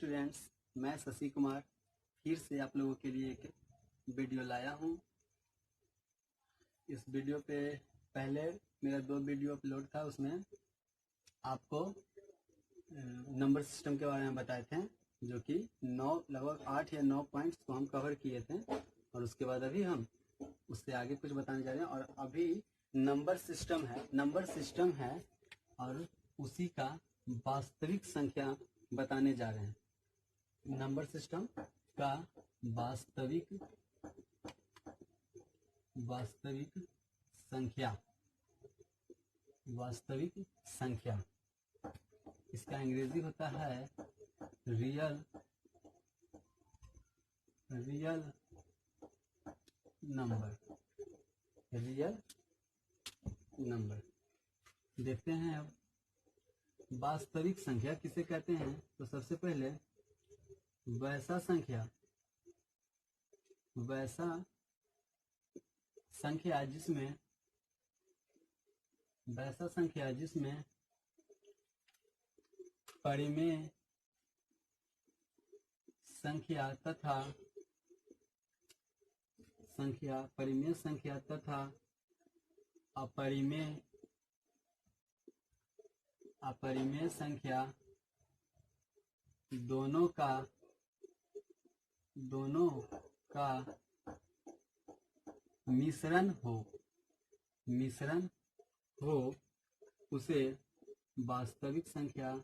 Students, मैं शशि कुमार फिर से आप लोगों के लिए एक वीडियो लाया हूँ। इस वीडियो पे पहले मेरा 2 वीडियो अपलोड था, उसमें आपको नंबर सिस्टम के बारे में बताए थे, जो कि 9 लगभग 8 या 9 पॉइंट्स को हम कवर किए थे। और उसके बाद अभी हम उससे आगे कुछ बताने जा रहे हैं। और अभी नंबर सिस्टम है और उसी का वास्तविक संख्या बताने जा रहे हैं। नंबर सिस्टम का वास्तविक संख्या इसका अंग्रेजी होता है रियल नंबर। देखते हैं अब वास्तविक संख्या किसे कहते हैं। तो सबसे पहले वैसा संख्या जिसमें परिमेय संख्या तथा अपरिमेय संख्या दोनों का मिश्रण हो उसे वास्तविक संख्या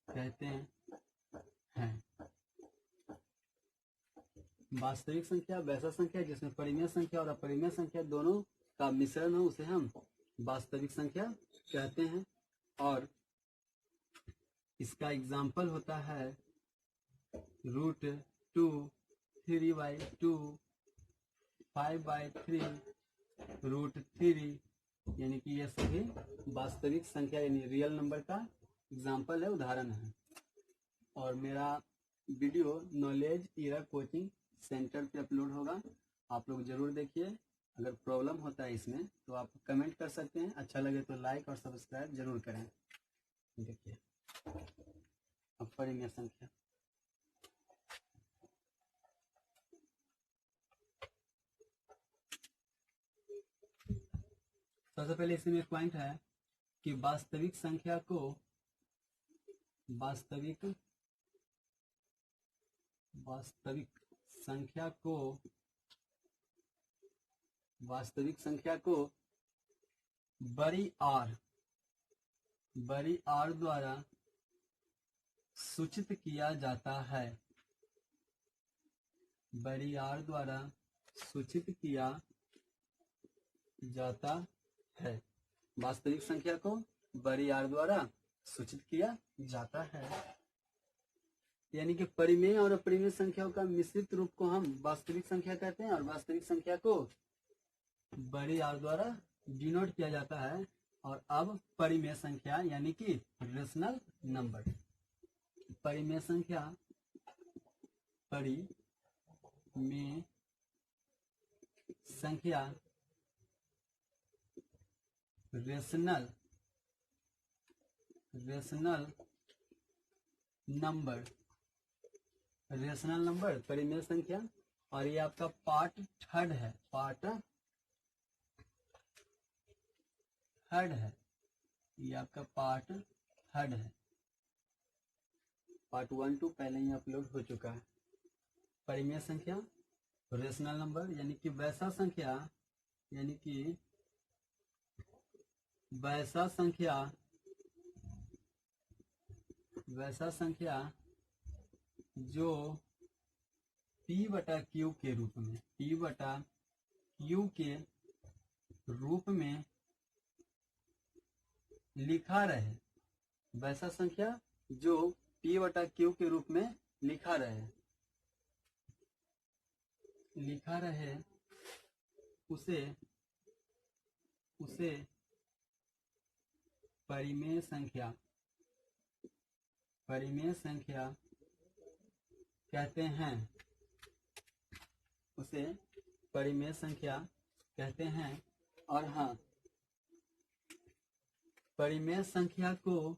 कहते हैं। वास्तविक संख्या वैसा संख्या जिसमें परिमेय संख्या और अपरिमेय संख्या दोनों का मिश्रण हो, उसे हम वास्तविक संख्या कहते हैं। और इसका एग्जाम्पल होता है √2, 3/2, 5/3, √3, यानी कि ये सभी वास्तविक संख्या यानी रियल नंबर का एग्जाम्पल है, उदाहरण है। और मेरा video knowledge era coaching centre पे अपलोड होगा, आप लोग जरूर देखिए। अगर प्रॉब्लम होता है इसमें तो आप कमेंट कर सकते हैं, अच्छा लगे तो लाइक और सब्सक्राइब जरूर करें। देखिए अपरिमेय संख्या, सबसे पहले इसमें एक पॉइंट है कि वास्तविक संख्या को बड़ी आर द्वारा सूचित किया जाता है। बड़ी आर द्वारा सूचित किया जाता है। वास्तविक संख्या को बड़ी आर द्वारा सूचित किया जाता है, यानी कि परिमेय और अपरिमेय संख्याओं का मिश्रित रूप को हम वास्तविक संख्या कहते हैं। और वास्तविक संख्या को बड़ी आर द्वारा डिनोट किया जाता है। और अब परिमेय संख्या यानी कि रेशनल नंबर, परिमेय संख्या रेशनल नंबर परिमेय संख्या। और ये आपका पार्ट थर्ड है, ये आपका पार्ट थर्ड है। पार्ट 1 2 पहले ही अपलोड हो चुका है। परिमेय संख्या, रेशनल नंबर यानी कि वैसा संख्या जो P/Q के रूप में लिखा रहे। वैसा संख्या जो P/Q के रूप में लिखा रहे उसे परिमेय संख्या कहते हैं। उसे परिमेय संख्या कहते हैं। और हाँ, परिमेय संख्या को,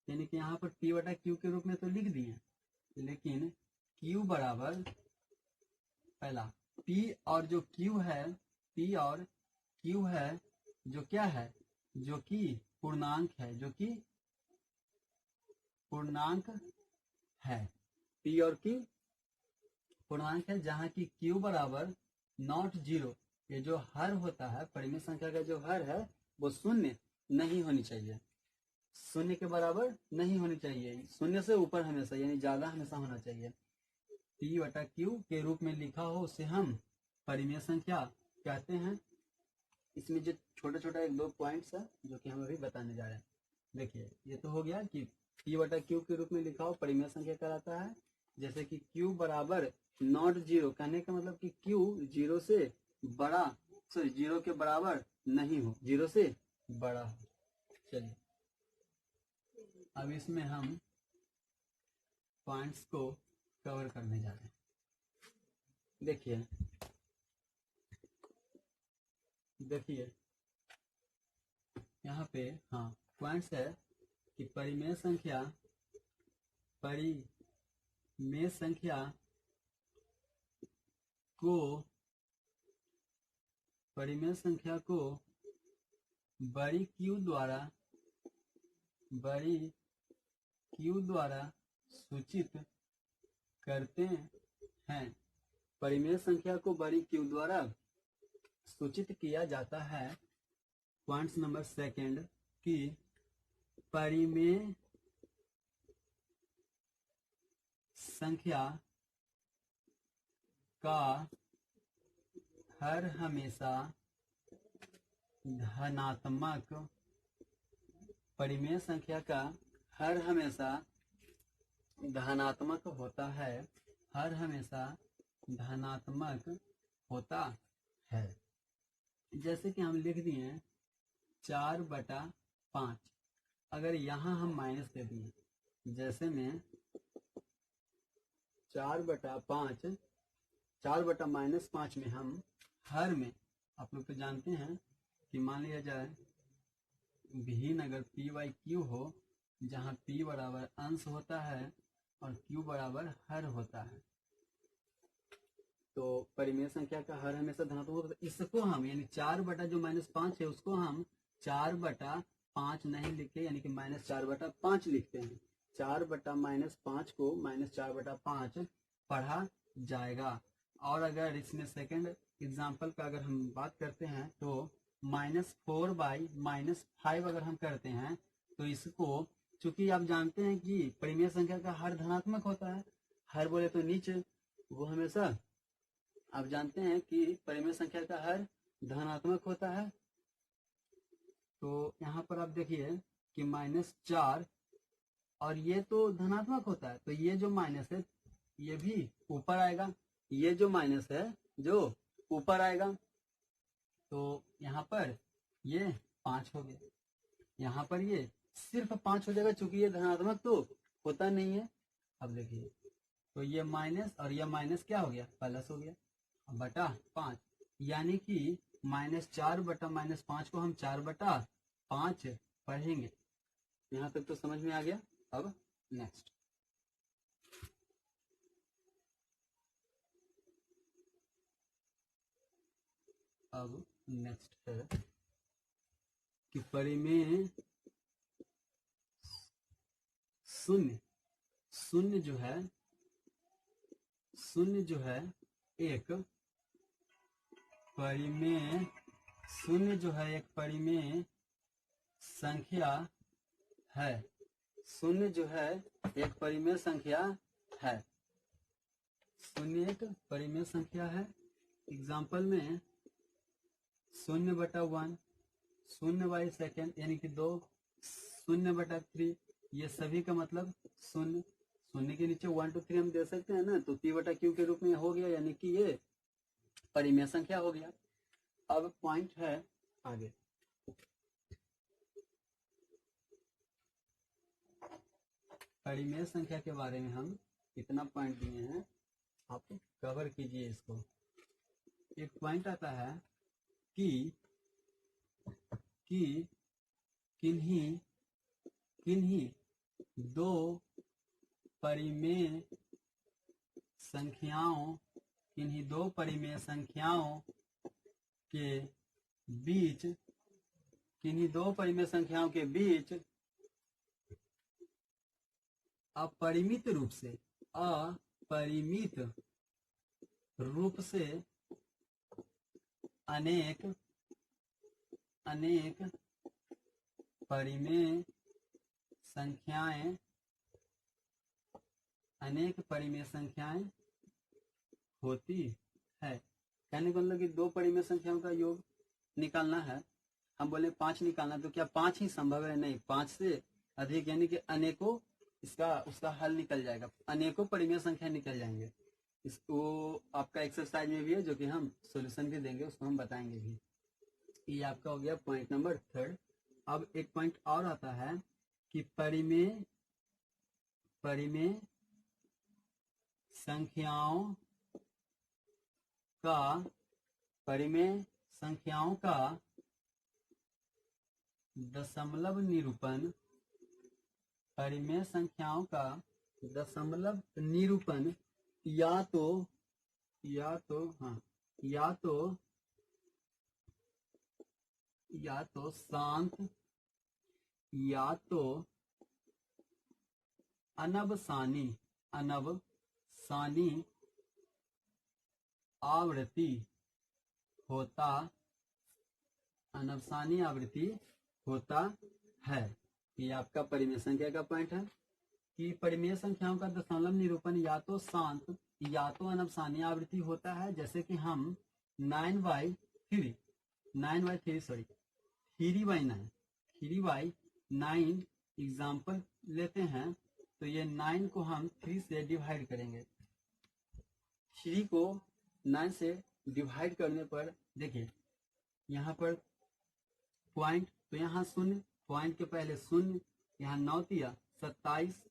यानी कि यहाँ पर p बटा क्यू के रूप में तो लिख दिए, लेकिन q बराबर पहला p और जो q है, p और q है जो क्या है, जो कि पूर्णांक है, जो कि पूर्णांक है, p और q पूर्णांक है, जहाँ की q बराबर नॉट जीरो, ये जो हर होता है परिमेय संख्या का जो हर है वो शून्य नहीं होनी चाहिए, शून्य के बराबर नहीं होनी चाहिए, शून्य से ऊपर हमेशा, यानी ज्यादा हमेशा होना चाहिए। p बटा क्यू के रूप में लिखा हो उसे हम परिमेय संख्या कहते हैं। इसमें जो छोटा छोटा एक दो पॉइंट्स है जो कि हम अभी बताने जा रहे हैं। देखिए ये तो हो गया कि p बटा क्यू के रूप में लिखा हो परिमेय संख्या कहलाता है। जैसे कि q बराबर नॉट जीरो, कहने का मतलब कि q जीरो से बड़ा, सॉरी जीरो के बराबर नहीं हो, जीरो से बड़ा हो। चलिए अब इसमें हम पॉइंट्स को कवर करने जा रहे हैं। देखिए यहाँ पे हाँ पॉइंट्स है कि परिमेय संख्या को बड़ी क्यू द्वारा सूचित करते हैं। परिमेय संख्या को बड़ी क्यू द्वारा सूचित किया जाता है। पॉइंट्स नंबर सेकंड कि परिमेय संख्या का हर हमेशा धनात्मक, परिमेय संख्या का हर हमेशा धनात्मक होता है, हर हमेशा धनात्मक होता है। जैसे कि हम लिख दिए 4/5, अगर यहाँ हम माइनस दे दिए, जैसे में 4/5, 4/-5 में हम हर में, आप लोग तो जानते हैं कि मान लिया जाए भिन्न अगर p बाई क्यू हो, जहाँ p बराबर अंश होता है और q बराबर हर होता है, तो परिमेय संख्या का हर हमेशा धनात्मक होता है। इसको हम यानी 4/-5 है उसको हम 4/5 नहीं लिखे, यानी कि -4/5 लिखते हैं। 4/-5 को -4/5 पढ़ा जाएगा। और अगर इसमें सेकंड एग्जाम्पल का अगर हम बात करते हैं तो -4/-5 अगर हम करते हैं तो इसको, चूंकि आप जानते हैं कि परिमेय संख्या का हर धनात्मक होता है, हर बोले तो नीचे, वो हमेशा आप जानते हैं कि परिमेय संख्या का हर धनात्मक होता है। तो यहाँ पर आप देखिए कि -4 और ये तो धनात्मक होता है, तो ये जो माइनस है ये भी ऊपर आएगा, ये जो माइनस है जो ऊपर आएगा, तो यहाँ पर ये 5 हो गया, यहाँ पर ये सिर्फ 5 हो जाएगा, चूंकि ये धनात्मक तो होता नहीं है। अब देखिए तो ये माइनस और ये माइनस क्या हो गया, प्लस हो गया बटा 5, यानी कि -4/-5 को हम 4/5 पढ़ेंगे। यहाँ तक तो समझ में आ गया। अब नेक्स्ट है कि परिमेय शून्य जो है एक परिमेय संख्या है। शून्य जो है एक परिमेय संख्या है। शून्य एक परिमेय संख्या है। एग्जाम्पल में 0/1, 0/2 यानी कि 2, 0/3, ये सभी का मतलब शून्य। शून्य के नीचे 1 2 3 हम दे सकते हैं ना, तो p/q के रूप में हो गया, यानी कि ये परिमेय संख्या हो गया। अब पॉइंट है आगे, परिमेय संख्या के बारे में हम इतना पॉइंट दिए हैं, आप कवर कीजिए इसको। एक पॉइंट आता है कि किन्हीं दो परिमेय संख्याओं के बीच अपरिमित रूप से अनेक परिमेय संख्याएं होती है। कहने को मतलब कि दो परिमेय संख्याओं का योग निकालना है, हम बोले 5 निकालना, तो क्या 5 ही संभव है? नहीं, 5 से अधिक यानी कि अनेकों उसका हल निकल जाएगा, अनेकों परिमेय संख्या निकल जाएंगे। इसको आपका एक्सरसाइज में भी है, जो कि हम सॉल्यूशन भी देंगे, उसको हम बताएंगे भी। ये आपका हो गया पॉइंट नंबर 3। अब एक पॉइंट और आता है कि परिमेय संख्याओं का दशमलव निरूपण या तो शांत या तो अनवसानी आवृत्ति होता है। ये आपका परिमेय संख्या का पॉइंट है कि परिमेय संख्याओं का दशमलव निरूपण या तो शांत या तो अनवसानी आवृत्ति होता है। जैसे कि हम 3/9 एग्जाम्पल लेते हैं, तो ये 9 को हम 3 से डिवाइड करेंगे। 3 को 9 से डिवाइड करने पर देखिए यहाँ पर पॉइंट, तो यहाँ 0, पॉइंट के पहले 0, यहाँ 9 तिया 27,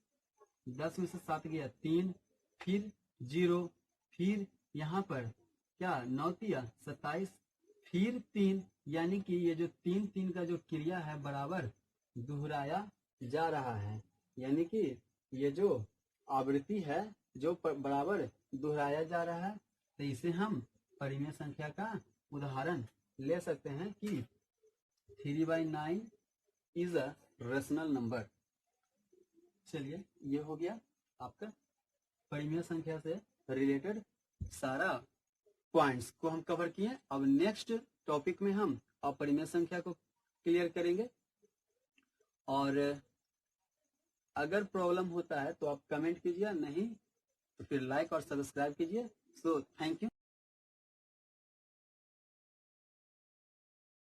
10 में से 7 गया 3, फिर 0, फिर यहाँ पर क्या 9 तिया 27, फिर 3, यानी कि ये जो 3 का जो क्रिया है बराबर दोहराया जा रहा है, यानी कि ये जो आवृत्ति है जो बराबर दोहराया जा रहा है। तो इसे हम परिमेय संख्या का उदाहरण ले सकते हैं कि 3/9 इज अ रेशनल नंबर। चलिए, ये हो गया आपका परिमेय संख्या से रिलेटेड सारा पॉइंट्स को हम कवर किए। अब नेक्स्ट टॉपिक में हम अपरिमेय संख्या को क्लियर करेंगे, और अगर प्रॉब्लम होता है तो आप कमेंट कीजिए, नहीं तो फिर लाइक और सब्सक्राइब कीजिए। So thank you.